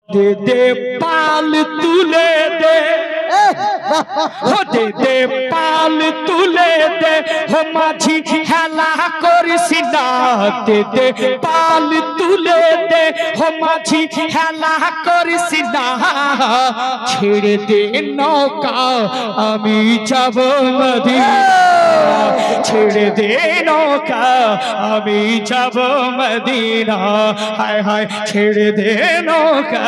दे दे पाल तुले दे हो दे दे पाल तुले दे हो माझी हेला करिसि ना दे दे पाल तुले दे हो माझी हेला करिसि ना छेड़े दे नौका आमी जाबो मदीना छेड़े दे नौका आमी जाबो मदीना हाय हाय छेड़े दे नौका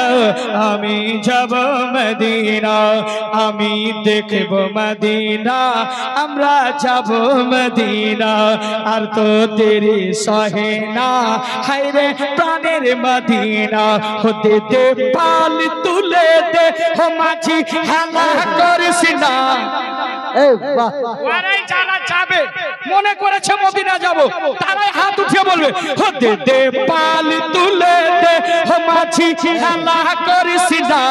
आमी जाबो मदीना आमी देखबो मदीना आमरा जाबो मदीना आर तो तेरी सहे ना हाय रे प्राणेर मदीना हो दे दे पाल तुले दे हो माझी हेला करिस ना ওরাই যারা যাবে মনে করেছে মদিনা যাব তারাই হাত উঠিয়ে বলবে হো দে দে পাল তুলে দে হো মাঝি হেলা করিস না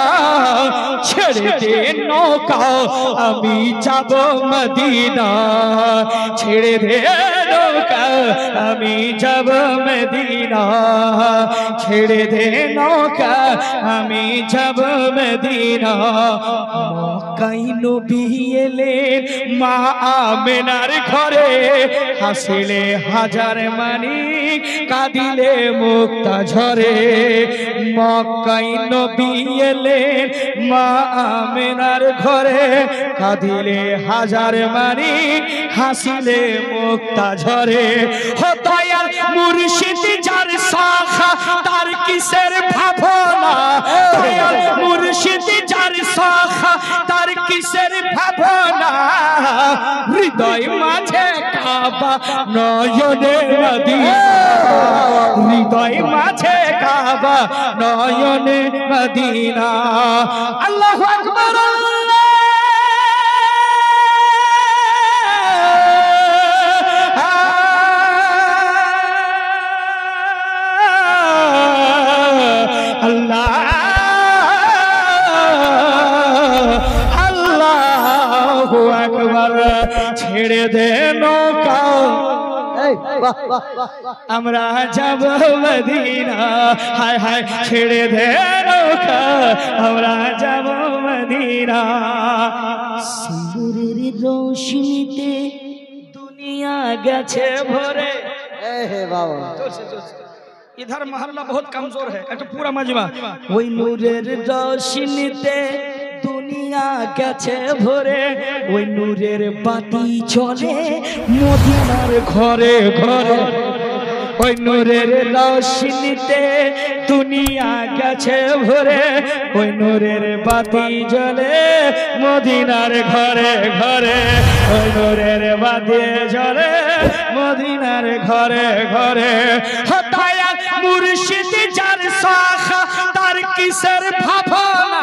ছেড়ে দে নৌকা আমি যাব মদিনা ছেড়ে দে নৌকা আমি যাব মদিনা ছেড়ে দে নৌকা আমি যাব মদিনা মক্কায় নবী এলেন মা আমেনার ঘরে হাসিলে হাজার মানিক কাঁদিলে মুক্তা ঝরে মক্কায় নবী এলেন মা আমেনার ঘরে কাঁদিলে হাজার মানিক হাসিলে মুক্তা ঝরে হো দয়াল মুর্শিদ যার শাখা তার কিসের ভাবনা দয়াল মুর্শিদ যার শাখা তার কিসের ভাবনা হৃদয় মাঝে কাবা নয়নে মদিনা হৃদয় মাঝে কাবা নয়নে মদিনা আল্লাহু আকবার ছেড়ে দে নৌকা আমরা যাব মদিনা হায় হায় ছেড়ে দে নৌকা আমরা যাব মদিনা সিঁদুরের রোশনীতে দুনিয়া গেছে ভরে इधर मोहल्ला बहुत कमजोर है एक पूरा मजमा ওই নূরের রোশনীতে দুনিয়া গেছে ভরে ওই নূরের বাতি চলে মদিনার ঘরে ঘরে ওই নূরের রোশনীতে দুনিয়া গেছে ভরে ওই নূরের বাতি জ্বলে মদিনার ঘরে ঘরে ওই নূরের বাতি জ্বলে মদিনার ঘরে ঘরে দয়াল মুর্শিদ যার শাখা তার কিসের ভাবনা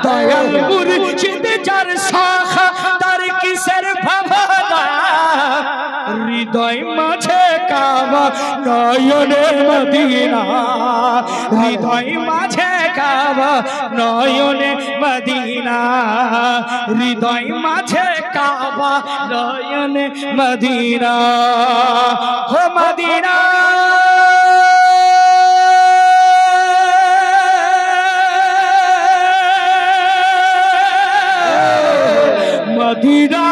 দয়াল মুর্শিদ যার শাখা তার কিসের ভাবনা হৃদয় মাঝে কাবা নয়নে মদিনা হৃদয় মাঝে কাবা নয়নে মদিনা হৃদয় মাঝে কাবা নয়নে মদিনা হো মদিনা মদিনা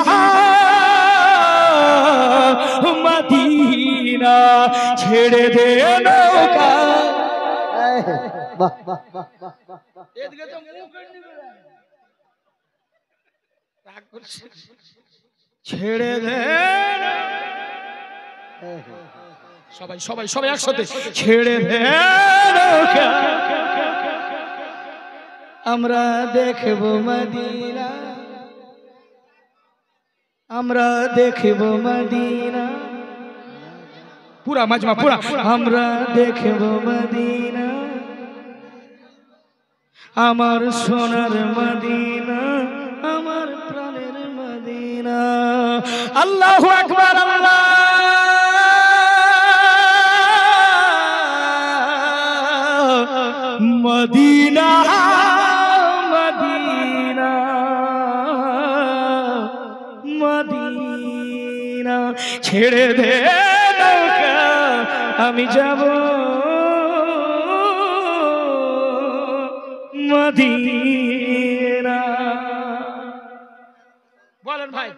মদিনা ছেড়ে দে নৌকা এদিকে তো মুখ রাগ করছে ছেড়ে দে সবাই সবাই সবাই একসাথে ছেড়ে দে নৌকা আমরা দেখব মদিনা আমরা দেখব মদিনা पूरा मजमा पूरा हमरा देखब मदीना আমার সোনার মদিনা আমার প্রাণের মদিনা আল্লাহু আকবার আল্লাহ মদিনা মদিনা মদিনা ছেড়ে দে আমি যাব মদিনা। বলেন ভাই।